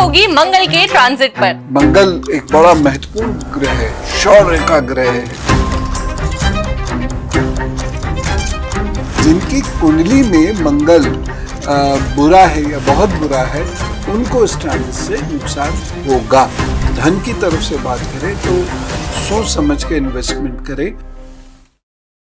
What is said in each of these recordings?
होगी मंगल के ट्रांजिट पर। मंगल एक बड़ा महत्वपूर्ण ग्रह है, शौर्य का ग्रह है। जिनकी कुंडली में मंगल बुरा है या बहुत बुरा है, उनको इस ट्रांजिट से नुकसान होगा। धन की तरफ से बात करें तो सोच समझ के इन्वेस्टमेंट करें।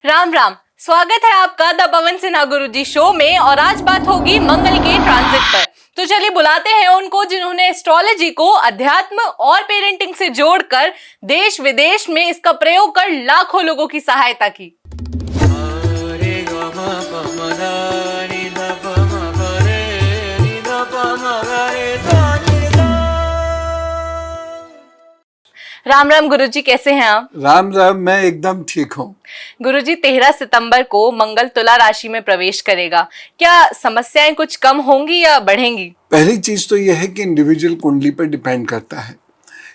राम राम, स्वागत है आपका the Pawan Sinha Guruji show में। और आज बात होगी मंगल के ट्रांजिट पर। तो चलिए बुलाते हैं उनको जिन्होंने एस्ट्रोलॉजी को अध्यात्म और पेरेंटिंग से जोड़कर देश विदेश में इसका प्रयोग कर लाखों लोगों की सहायता की। राम राम गुरुजी, कैसे हैं आप? राम राम, मैं एकदम ठीक हूँ। गुरुजी, 13 सितंबर को मंगल तुला राशि में प्रवेश करेगा। क्या समस्याएं कुछ कम होंगी या बढ़ेंगी? पहली चीज तो यह है कि इंडिविजुअल कुंडली पर डिपेंड करता है,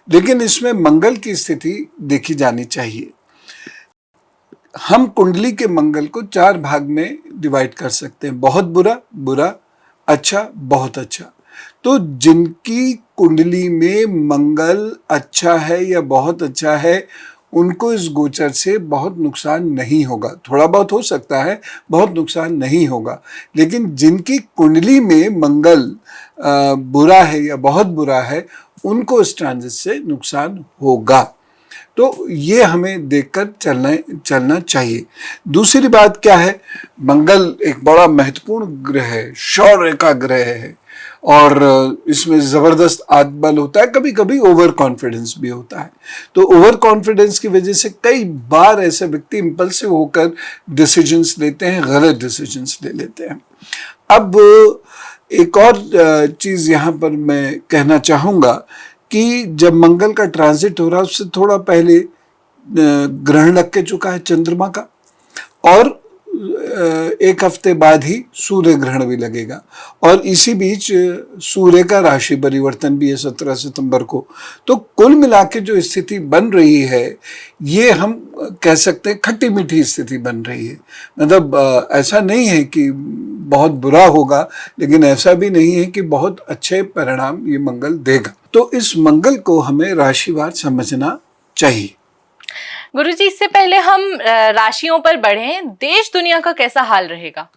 लेकिन इसमें मंगल की स्थिति देखी जानी चाहिए। हम कुंडली के मंगल को 4 भाग में डिवाइड कर सकते हैं, बहुत बुरा, बुरा, अच्छा, बहुत अच्छा। तो जिनकी कुंडली में मंगल अच्छा है या बहुत अच्छा है, उनको इस गोचर से बहुत नुकसान नहीं होगा। थोड़ा बहुत हो सकता है, बहुत नुकसान नहीं होगा। लेकिन जिनकी कुंडली में मंगल बुरा है या बहुत बुरा है, उनको इस ट्रांजिट से नुकसान होगा। तो ये हमें देखकर चलना चाहिए। दूसरी बात क्या है, मंगल एक बड़ा महत्वपूर्ण ग्रह है, शौर्य का ग्रह है, और इसमें जबरदस्त आत्मबल होता है, कभी कभी ओवर कॉन्फिडेंस भी होता है। तो ओवर कॉन्फिडेंस की वजह से कई बार ऐसे व्यक्ति इंपल्सिव होकर डिसीजंस लेते हैं, गलत डिसीजंस ले लेते हैं। अब एक और चीज यहाँ पर मैं कहना चाहूँगा कि जब मंगल का ट्रांजिट हो रहा है, उससे थोड़ा पहले ग्रहण लग के चुका है चंद्रमा का, और 1 हफ्ते बाद ही सूर्य ग्रहण भी लगेगा, और इसी बीच सूर्य का राशि परिवर्तन भी है 17 सितंबर को। तो कुल मिला के जो स्थिति बन रही है, ये हम कह सकते हैं खट्टी मीठी स्थिति बन रही है। मतलब ऐसा नहीं है कि बहुत बुरा होगा, लेकिन ऐसा भी नहीं है कि बहुत अच्छे परिणाम ये मंगल देगा। तो इस मंगल को हमें राशिवार समझना चाहिए। गुरुजी, इससे पहले हम राशियों पर बढ़ें, देश दुनिया का कैसा हाल रहेगा?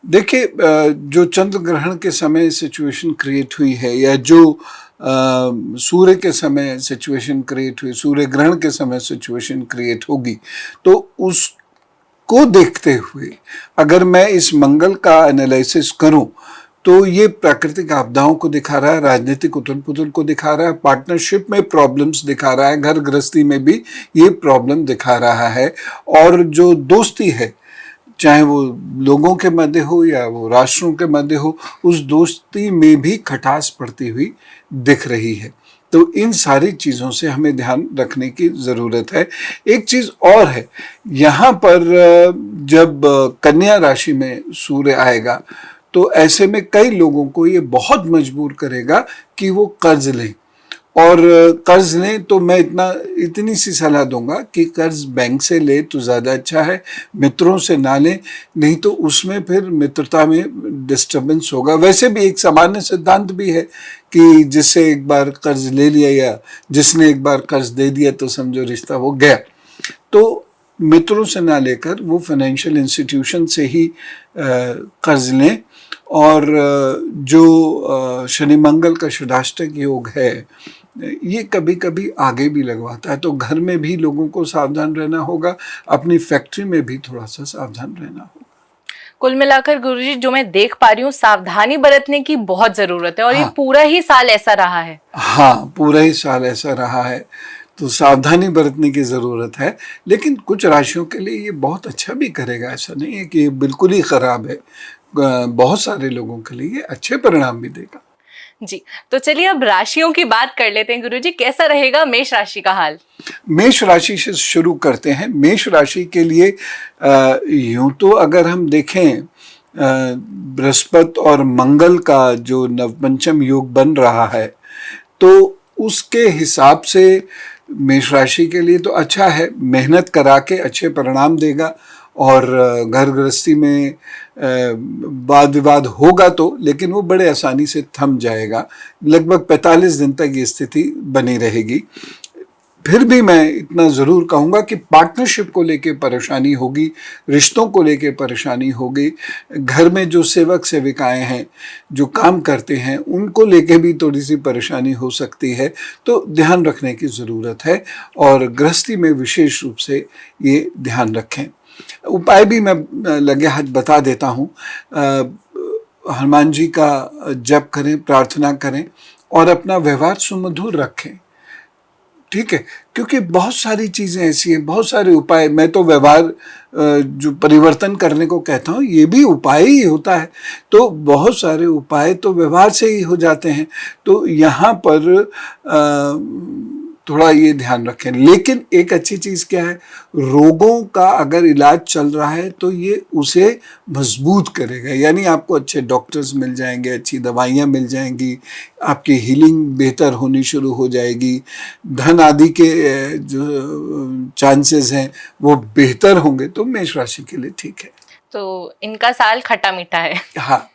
देखिए, जो चंद्र ग्रहण के समय सिचुएशन क्रिएट हुई है, या जो सूर्य के समय सिचुएशन क्रिएट हुई, सूर्य ग्रहण के समय सिचुएशन क्रिएट होगी, तो उसको देखते हुए अगर मैं इस मंगल का एनालिसिस करूं, तो ये प्राकृतिक आपदाओं को दिखा रहा है, राजनीतिक उथल पुथल को दिखा रहा है, पार्टनरशिप में प्रॉब्लम्स दिखा रहा है, घर गृहस्थी में भी ये प्रॉब्लम दिखा रहा है, और जो दोस्ती है, चाहे वो लोगों के मध्य हो या वो राष्ट्रों के मध्य हो, उस दोस्ती में भी खटास पड़ती हुई दिख रही है। तो इन सारी चीज़ों से हमें ध्यान रखने की ज़रूरत है। एक चीज़ और है, यहाँ पर जब कन्या राशि में सूर्य आएगा, तो ऐसे में कई लोगों को ये बहुत मजबूर करेगा कि वो कर्ज लें, और कर्ज लें तो मैं इतनी सी सलाह दूंगा कि कर्ज बैंक से ले तो ज़्यादा अच्छा है, मित्रों से ना लें, नहीं तो उसमें फिर मित्रता में डिस्टर्बेंस होगा। वैसे भी एक सामान्य सिद्धांत भी है कि जिससे एक बार कर्ज ले लिया या जिसने एक बार कर्ज दे दिया, तो समझो रिश्ता वो गया। तो मित्रों से ना लेकर वो फाइनेंशियल इंस्टीट्यूशन से ही कर्ज लें। और जो शनि मंगल का षडाष्टक योग है, ये कभी कभी आगे भी लगवाता है, तो घर में भी लोगों को सावधान रहना होगा, अपनी फैक्ट्री में भी थोड़ा सा सावधान रहना होगा। कुल मिलाकर गुरुजी, जो मैं देख पा रही हूँ, सावधानी बरतने की बहुत जरूरत है, और हाँ, ये पूरा ही साल ऐसा रहा है। हाँ, पूरा ही साल ऐसा रहा है, तो सावधानी बरतने की ज़रूरत है। लेकिन कुछ राशियों के लिए ये बहुत अच्छा भी करेगा, ऐसा नहीं है कि ये बिल्कुल ही ख़राब है। बहुत सारे लोगों के लिए ये अच्छे परिणाम भी देगा। जी, तो चलिए अब राशियों की बात कर लेते हैं गुरुजी। कैसा रहेगा मेष राशि का हाल? मेष राशि से शुरू करते हैं। मेष राशि के लिए यूं तो अगर हम देखें, बृहस्पति और मंगल का जो नवपंचम योग बन रहा है, तो उसके हिसाब से मेष राशि के लिए तो अच्छा है, मेहनत करा के अच्छे परिणाम देगा, और घर गृहस्थी में वाद विवाद होगा तो, लेकिन वो बड़े आसानी से थम जाएगा। लगभग 45 दिन तक ये स्थिति बनी रहेगी। फिर भी मैं इतना ज़रूर कहूँगा कि पार्टनरशिप को लेके परेशानी होगी, रिश्तों को लेके परेशानी होगी, घर में जो सेवक सेविकाएं हैं जो काम करते हैं उनको लेके भी थोड़ी सी परेशानी हो सकती है। तो ध्यान रखने की ज़रूरत है और गृहस्थी में विशेष रूप से ये ध्यान रखें। उपाय भी मैं लगे हाथ बता देता हूँ। हनुमान जी का जप करें, प्रार्थना करें और अपना व्यवहार सुमधुर रखें। ठीक है, क्योंकि बहुत सारी चीज़ें ऐसी हैं, बहुत सारे उपाय। मैं तो व्यवहार जो परिवर्तन करने को कहता हूँ ये भी उपाय ही होता है। तो बहुत सारे उपाय तो व्यवहार से ही हो जाते हैं। तो यहाँ पर थोड़ा ये ध्यान रखें। लेकिन एक अच्छी चीज़ क्या है, रोगों का अगर इलाज चल रहा है तो ये उसे मजबूत करेगा। यानी आपको अच्छे डॉक्टर्स मिल जाएंगे, अच्छी दवाइयाँ मिल जाएंगी, आपकी हीलिंग बेहतर होनी शुरू हो जाएगी, धन आदि के जो चांसेस हैं वो बेहतर होंगे। तो मेष राशि के लिए ठीक है। तो इनका साल खट्टा मीठा है। हाँ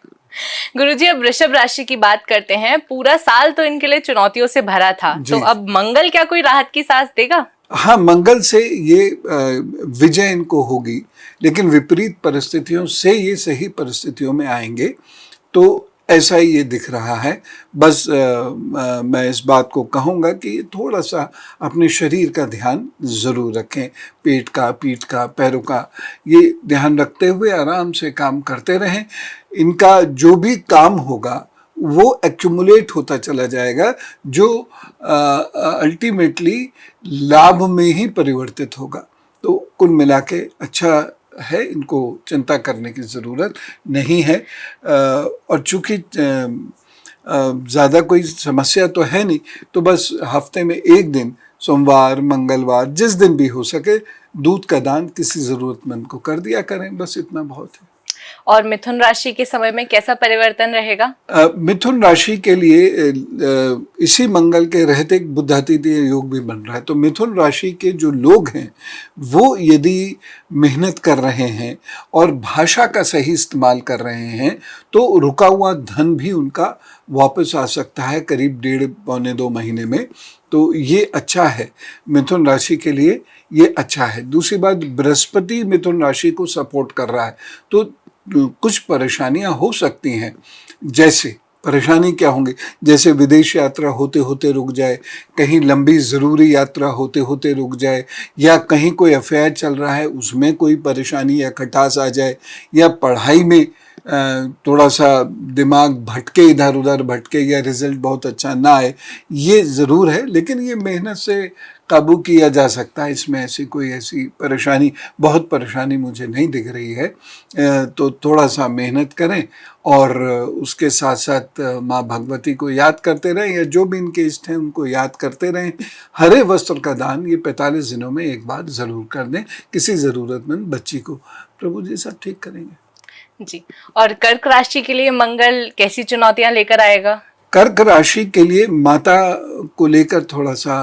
गुरुजी, अब वृषभ राशि की बात करते हैं। पूरा साल तो इनके लिए चुनौतियों से भरा था, तो अब मंगल क्या कोई राहत की सांस देगा? हाँ, मंगल से ये विजय इनको होगी, लेकिन विपरीत परिस्थितियों से ये सही परिस्थितियों में आएंगे। तो ऐसा ही ये दिख रहा है। बस मैं इस बात को कहूँगा कि थोड़ा सा अपने शरीर का ध्यान ज़रूर रखें। पेट का, पीठ का, पैरों का ये ध्यान रखते हुए आराम से काम करते रहें। इनका जो भी काम होगा वो एक्यूमुलेट होता चला जाएगा, जो अल्टीमेटली लाभ में ही परिवर्तित होगा। तो कुल मिला के अच्छा है, इनको चिंता करने की ज़रूरत नहीं है। और चूँकि ज़्यादा कोई समस्या तो है नहीं, तो बस हफ्ते में एक दिन, सोमवार, मंगलवार, जिस दिन भी हो सके दूध का दान किसी ज़रूरतमंद को कर दिया करें। बस इतना बहुत है। और मिथुन राशि के समय में कैसा परिवर्तन रहेगा? मिथुन राशि के लिए इसी मंगल के रहते बुधादित्य योग भी बन रहा है। तो मिथुन राशि के जो लोग हैं वो यदि मेहनत कर रहे हैं और भाषा का सही इस्तेमाल कर रहे हैं तो रुका हुआ धन भी उनका वापस आ सकता है करीब 1.5-2 महीने में। तो ये अच्छा है, मिथुन राशि के लिए ये अच्छा है। दूसरी बात, बृहस्पति मिथुन राशि को सपोर्ट कर रहा है, तो कुछ परेशानियां हो सकती हैं। जैसे परेशानी क्या होंगी, जैसे विदेश यात्रा होते होते रुक जाए, कहीं लंबी ज़रूरी यात्रा होते होते रुक जाए, या कहीं कोई अफेयर चल रहा है उसमें कोई परेशानी या खटास आ जाए, या पढ़ाई में थोड़ा सा दिमाग भटके, इधर उधर भटके, या रिजल्ट बहुत अच्छा ना आए। ये ज़रूर है, लेकिन ये मेहनत से काबू किया जा सकता है। इसमें ऐसी परेशानी, बहुत परेशानी मुझे नहीं दिख रही है। तो थोड़ा सा मेहनत करें और उसके साथ साथ माँ भगवती को याद करते रहें, या जो भी इनके इष्ट हैं उनको याद करते रहें। हरे वस्त्र का दान ये 45 दिनों में एक बार ज़रूर कर दें किसी ज़रूरतमंद बच्ची को। प्रभु जी सब ठीक करेंगे जी। और कर्क राशि के लिए मंगल कैसी चुनौतियां लेकर आएगा? कर्क राशि के लिए माता को लेकर थोड़ा सा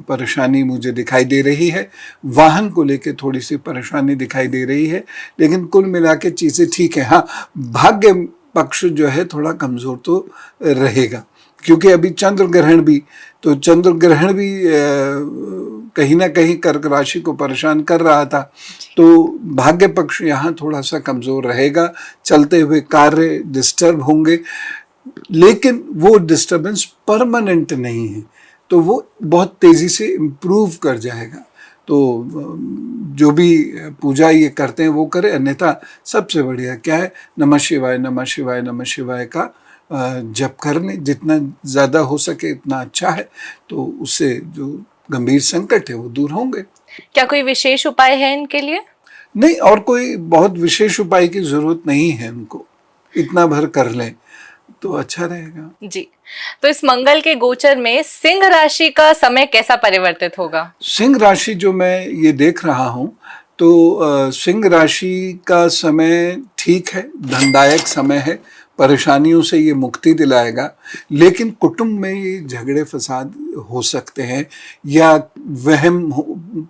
परेशानी मुझे दिखाई दे रही है, वाहन को लेकर थोड़ी सी परेशानी दिखाई दे रही है, लेकिन कुल मिला के चीज़ें ठीक है। हाँ, भाग्य पक्ष जो है थोड़ा कमज़ोर तो रहेगा, क्योंकि अभी चंद्र ग्रहण भी कहीं ना कहीं कर्क राशि को परेशान कर रहा था। तो भाग्य पक्ष यहाँ थोड़ा सा कमज़ोर रहेगा, चलते हुए कार्य डिस्टर्ब होंगे, लेकिन वो डिस्टर्बेंस परमानेंट नहीं है, तो वो बहुत तेज़ी से इम्प्रूव कर जाएगा। तो जो भी पूजा ये करते हैं वो करें, अन्यथा सबसे बढ़िया क्या है, नमः शिवाय नमः शिवाय नमः शिवाय का जप कर लें। जितना ज़्यादा हो सके इतना अच्छा है, तो उससे जो गंभीर संकट है वो दूर होंगे। क्या कोई विशेष उपाय है इनके लिए? नहीं, और कोई बहुत विशेष उपाय की ज़रूरत नहीं है, उनको इतना भर कर लें तो अच्छा रहेगा जी। तो इस मंगल के गोचर में सिंह राशि का समय कैसा परिवर्तित होगा? सिंह राशि जो मैं ये देख रहा हूँ, तो सिंह राशि का समय ठीक है, धनदायक समय है, परेशानियों से ये मुक्ति दिलाएगा, लेकिन कुटुंब में ये झगड़े फसाद हो सकते हैं या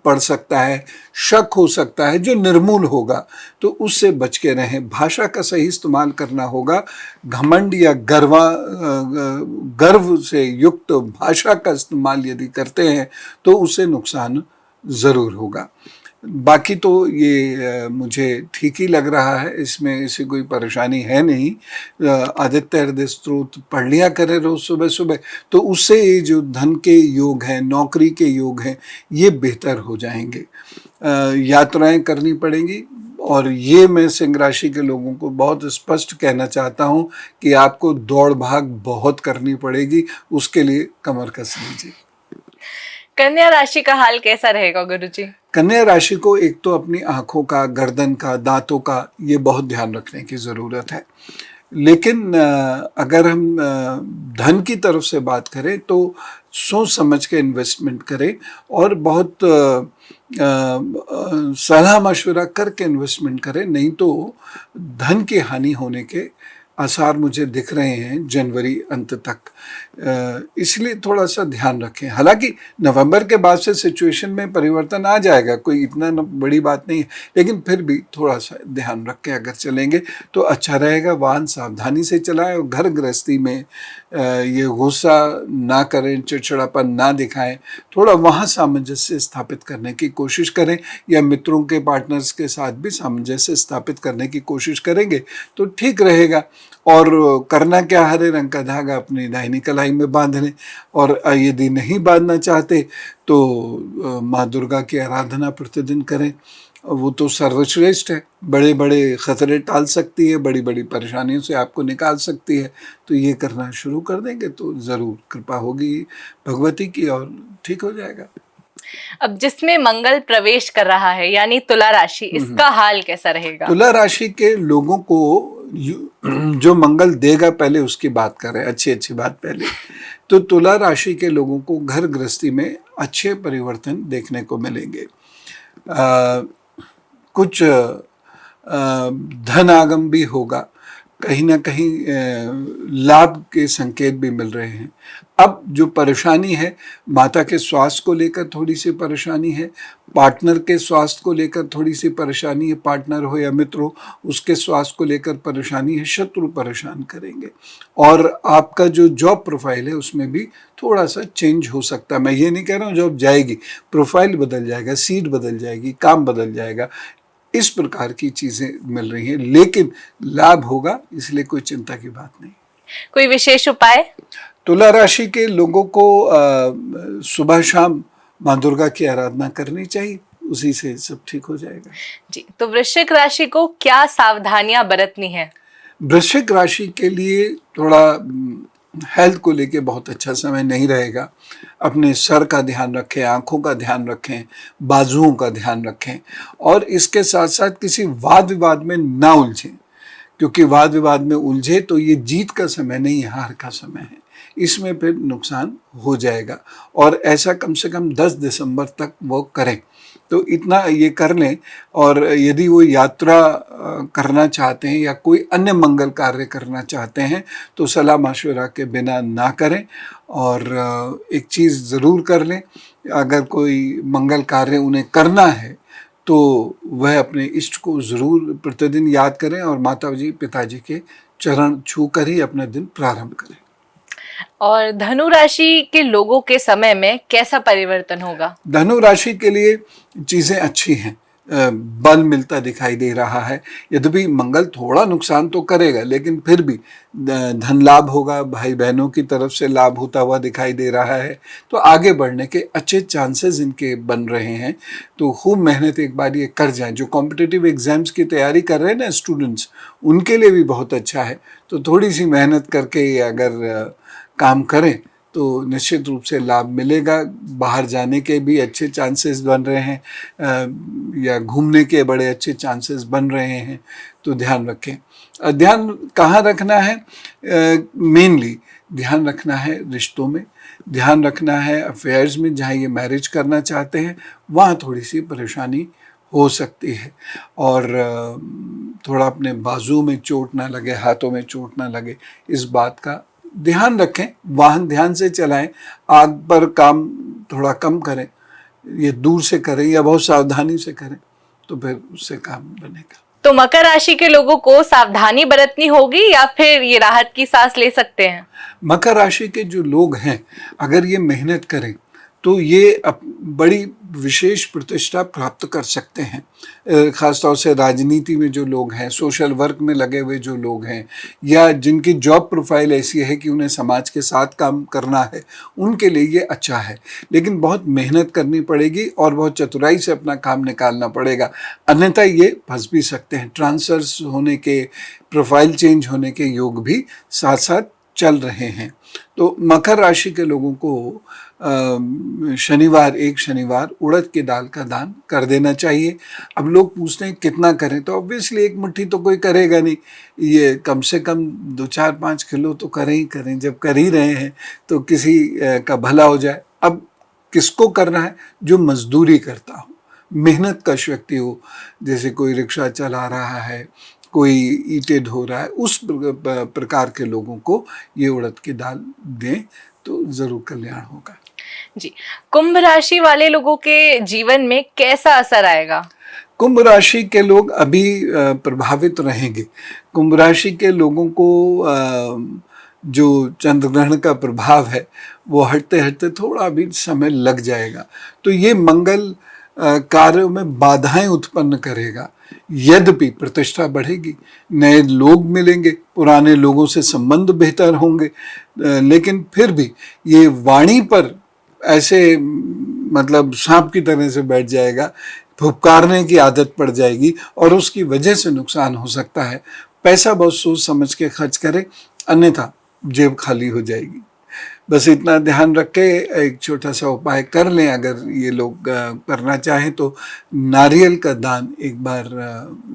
पड़ सकता है, शक हो सकता है जो निर्मूल होगा, तो उससे बच के रहें। भाषा का सही इस्तेमाल करना होगा। घमंड या गर्व से युक्त भाषा का इस्तेमाल यदि करते हैं तो उससे नुकसान ज़रूर होगा। बाकी तो ये मुझे ठीक ही लग रहा है, इसमें ऐसी कोई परेशानी है नहीं। आदित्य हृदय स्त्रोत पढ़ लिया करें रोज़ सुबह सुबह, तो उससे ये जो धन के योग हैं, नौकरी के योग हैं, ये बेहतर हो जाएंगे। यात्राएं करनी पड़ेंगी, और ये मैं सिंह राशि के लोगों को बहुत स्पष्ट कहना चाहता हूँ कि आपको दौड़ भाग बहुत करनी पड़ेगी, उसके लिए कमर कस लीजिए। कन्या राशि का हाल कैसा रहेगा गुरुजी? कन्या राशि को एक तो अपनी आंखों का, गर्दन का, दांतों का ये बहुत ध्यान रखने की ज़रूरत है। लेकिन अगर हम धन की तरफ से बात करें तो सोच समझ के इन्वेस्टमेंट करें और बहुत सलाह मशवरा करके इन्वेस्टमेंट करें, नहीं तो धन की हानि होने के आसार मुझे दिख रहे हैं जनवरी अंत तक। इसलिए थोड़ा सा ध्यान रखें। हालांकि नवंबर के बाद से सिचुएशन में परिवर्तन आ जाएगा, कोई इतना बड़ी बात नहीं है, लेकिन फिर भी थोड़ा सा ध्यान रख के अगर चलेंगे तो अच्छा रहेगा। वाहन सावधानी से चलाएं और घर गृहस्थी में ये गुस्सा ना करें, चिड़चिड़ापन ना दिखाएं। थोड़ा वहाँ सामंजस्य स्थापित करने की कोशिश करें, या मित्रों के, पार्टनर्स के साथ भी सामंजस्य स्थापित करने की कोशिश करेंगे तो ठीक रहेगा। और करना क्या, हरे रंग का धागा अपनी दाहिनी कलाई में बांध लें, और यदि नहीं बांधना चाहते तो माँ दुर्गा की आराधना प्रतिदिन करें। वो तो सर्वश्रेष्ठ है, बड़े बड़े खतरे टाल सकती है, बड़ी बड़ी परेशानियों से आपको निकाल सकती है। तो ये करना शुरू कर देंगे तो ज़रूर कृपा होगी भगवती की और ठीक हो जाएगा। अब जिसमें मंगल प्रवेश कर रहा है यानी तुला राशि, इसका हाल कैसा रहेगा? तुला राशि के लोगों को जो मंगल देगा, पहले उसकी बात करें, अच्छी बात पहले। तो तुला राशि के लोगों को घर गृहस्थी में अच्छे परिवर्तन देखने को मिलेंगे। कुछ धन आगम भी होगा, कहीं ना कहीं लाभ के संकेत भी मिल रहे हैं। अब जो परेशानी है, माता के स्वास्थ्य को लेकर थोड़ी सी परेशानी है, पार्टनर के स्वास्थ्य को लेकर थोड़ी सी परेशानी है, पार्टनर हो या मित्र हो उसके स्वास्थ्य को लेकर परेशानी है, शत्रु परेशान करेंगे। और आपका जो जॉब प्रोफाइल है उसमें भी थोड़ा सा चेंज हो सकता है। मैं ये नहीं कह रहा हूँ जॉब जाएगी, प्रोफाइल बदल जाएगा, सीट बदल जाएगी, काम बदल जाएगा, इस प्रकार की चीज़ें मिल रही हैं, लेकिन लाभ होगा, इसलिए कोई चिंता की बात नहीं। कोई विशेष उपाय? तुला राशि के लोगों को सुबह शाम माँ दुर्गा की आराधना करनी चाहिए, उसी से सब ठीक हो जाएगा जी। तो वृश्चिक राशि को क्या सावधानियां बरतनी है? वृश्चिक राशि के लिए थोड़ा हेल्थ को लेके बहुत अच्छा समय नहीं रहेगा। अपने सर का ध्यान रखें, आँखों का ध्यान रखें, बाजुओं का ध्यान रखें, और इसके साथ साथ किसी वाद विवाद में ना उलझें, क्योंकि वाद विवाद में उलझे तो ये जीत का समय नहीं, हार का समय है, इसमें फिर नुकसान हो जाएगा। और ऐसा कम से कम 10 दिसंबर तक वो करें, तो इतना ये कर लें। और यदि वो यात्रा करना चाहते हैं या कोई अन्य मंगल कार्य करना चाहते हैं तो सलाह मशवरा के बिना ना करें। और एक चीज़ ज़रूर कर लें, अगर कोई मंगल कार्य उन्हें करना है तो वह अपने इष्ट को ज़रूर प्रतिदिन याद करें और माता जी पिताजी के चरण छू कर ही अपना दिन प्रारंभ करें। और धनु राशि के लोगों के समय में कैसा परिवर्तन होगा? धनु राशि के लिए चीज़ें अच्छी हैं, बल मिलता दिखाई दे रहा है। यद्यपि मंगल थोड़ा नुकसान तो करेगा, लेकिन फिर भी धन लाभ होगा, भाई बहनों की तरफ से लाभ होता हुआ दिखाई दे रहा है। तो आगे बढ़ने के अच्छे चांसेस इनके बन रहे हैं। तो खूब मेहनत एक बार ये कर जाएं। जो कॉम्पिटिटिव एग्जाम्स की तैयारी कर रहे हैं ना स्टूडेंट्स, उनके लिए भी बहुत अच्छा है। तो थोड़ी सी मेहनत करके अगर काम करें तो निश्चित रूप से लाभ मिलेगा। बाहर जाने के भी अच्छे चांसेस बन रहे हैं, या घूमने के बड़े अच्छे चांसेस बन रहे हैं। तो ध्यान रखें। ध्यान कहाँ रखना है? मेनली ध्यान रखना है रिश्तों में, ध्यान रखना है अफेयर्स में। जहाँ ये मैरिज करना चाहते हैं वहाँ थोड़ी सी परेशानी हो सकती है। और थोड़ा अपने बाजू में चोट ना लगे, हाथों में चोट ना लगे, इस बात का ध्यान रखें। वाहन ध्यान से चलाएं, आग पर काम थोड़ा कम करें, ये दूर से करें या बहुत सावधानी से करें, तो फिर उससे काम बनेगा। तो मकर राशि के लोगों को सावधानी बरतनी होगी या फिर ये राहत की सांस ले सकते हैं? मकर राशि के जो लोग हैं, अगर ये मेहनत करें तो ये बड़ी विशेष प्रतिष्ठा प्राप्त कर सकते हैं। ख़ासतौर से राजनीति में जो लोग हैं, सोशल वर्क में लगे हुए जो लोग हैं, या जिनकी जॉब प्रोफाइल ऐसी है कि उन्हें समाज के साथ काम करना है, उनके लिए ये अच्छा है। लेकिन बहुत मेहनत करनी पड़ेगी और बहुत चतुराई से अपना काम निकालना पड़ेगा, अन्यथा ये फंस भी सकते हैं। ट्रांसफर्स होने के, प्रोफाइल चेंज होने के योग भी साथ साथ चल रहे हैं। तो मकर राशि के लोगों को एक शनिवार उड़द की दाल का दान कर देना चाहिए। अब लोग पूछते हैं कितना करें, तो ऑब्वियसली एक मुट्ठी तो कोई करेगा नहीं, ये कम से कम 2-4-5 किलो तो करें ही करें। जब कर ही रहे हैं तो किसी का भला हो जाए। अब किसको करना है? जो मजदूरी करता हो, मेहनत कश व्यक्ति हो, जैसे कोई रिक्शा चला रहा है, कोई ईंटें ढो रहा है, उस प्रकार के लोगों को ये उड़द की दाल दें तो ज़रूर कल्याण होगा। जी, कुंभ राशि वाले लोगों के जीवन में कैसा असर आएगा? कुंभ राशि के लोग अभी प्रभावित रहेंगे। कुंभ राशि के लोगों को जो चंद्र ग्रहण का प्रभाव है वो हटते हटते थोड़ा अभी समय लग जाएगा। तो ये मंगल कार्यों में बाधाएं उत्पन्न करेगा। यद्यपि प्रतिष्ठा बढ़ेगी, नए लोग मिलेंगे, पुराने लोगों से संबंध बेहतर होंगे, लेकिन फिर भी ये वाणी पर ऐसे मतलब सांप की तरह से बैठ जाएगा, फुफकारने की आदत पड़ जाएगी और उसकी वजह से नुकसान हो सकता है। पैसा बहुत सोच समझ के खर्च करें, अन्यथा जेब खाली हो जाएगी। बस इतना ध्यान रख के एक छोटा सा उपाय कर लें। अगर ये लोग करना चाहें तो नारियल का दान एक बार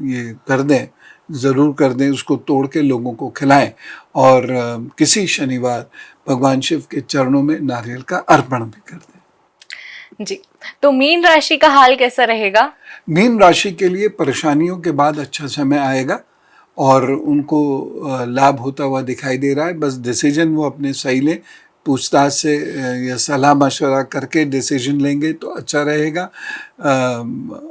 ये कर दें, ज़रूर कर दें। उसको तोड़ के लोगों को खिलाएं और किसी शनिवार भगवान शिव के चरणों में नारियल का अर्पण भी कर दें। जी, तो मीन राशि का हाल कैसा रहेगा? मीन राशि के लिए परेशानियों के बाद अच्छा समय आएगा और उनको लाभ होता हुआ दिखाई दे रहा है। बस डिसीजन वो अपने सही लें, पूछताछ से या सलाह मशवरा करके डिसीजन लेंगे तो अच्छा रहेगा।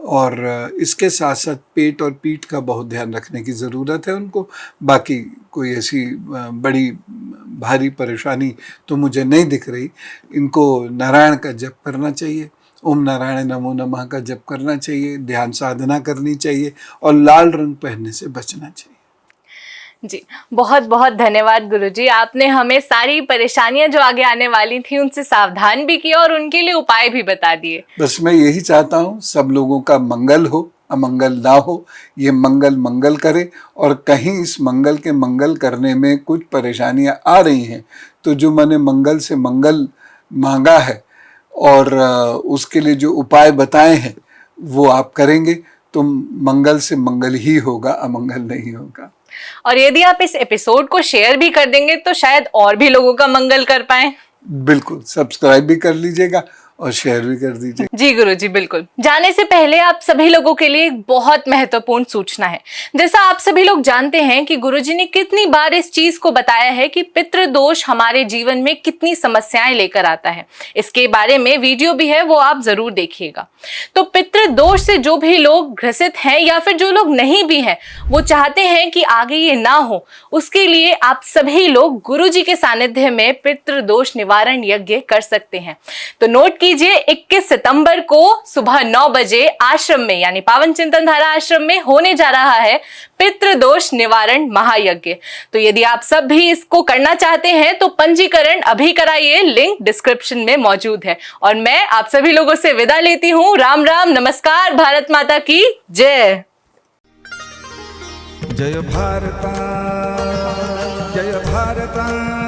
और इसके साथ साथ पेट और पीठ का बहुत ध्यान रखने की ज़रूरत है उनको। बाकी कोई ऐसी बड़ी भारी परेशानी तो मुझे नहीं दिख रही। इनको नारायण का जप करना चाहिए, ओम नारायण नमो नमः का जप करना चाहिए, ध्यान साधना करनी चाहिए और लाल रंग पहनने से बचना चाहिए। जी, बहुत बहुत धन्यवाद गुरुजी। आपने हमें सारी परेशानियां जो आगे आने वाली थी उनसे सावधान भी किया और उनके लिए उपाय भी बता दिए। बस मैं यही चाहता हूँ सब लोगों का मंगल हो, अमंगल ना हो। ये मंगल मंगल करे, और कहीं इस मंगल के मंगल करने में कुछ परेशानियां आ रही हैं तो जो मैंने मंगल से मंगल मांगा है और उसके लिए जो उपाय बताए हैं वो आप करेंगे तो मंगल से मंगल ही होगा, अमंगल नहीं होगा। और यदि आप इस एपिसोड को शेयर भी कर देंगे तो शायद और भी लोगों का मंगल कर पाएं। बिल्कुल, सब्सक्राइब भी कर लीजिएगा और शेयर भी कर दीजिए। जी गुरुजी, बिल्कुल। जाने से पहले आप सभी लोगों के लिए एक बहुत महत्वपूर्ण सूचना है। जैसा आप सभी लोग जानते हैं कि गुरुजी ने कितनी बार इस चीज को बताया है कि पितृदोष हमारे जीवन में कितनी समस्याएं लेकर आता है। इसके बारे में वीडियो भी है, वो आप जरूर देखिएगा। तो पितृदोष से जो भी लोग ग्रसित हैं या फिर जो लोग नहीं भी हैं, वो चाहते हैं कि आगे ये ना हो, उसके लिए आप सभी लोग गुरुजी के सानिध्य में पितृदोष निवारण यज्ञ कर सकते हैं। तो नोट कीजिए, 21 सितंबर को सुबह 9 बजे आश्रम में यानी पावन चिंतन धारा आश्रम में होने जा रहा है पितृदोष निवारण महायज्ञ। तो यदि आप सब भी इसको करना चाहते हैं तो पंजीकरण अभी कराइए, लिंक डिस्क्रिप्शन में मौजूद है। और मैं आप सभी लोगों से विदा लेती हूँ। राम राम, नमस्कार, भारत माता की जय। जय भारता, जय भारता।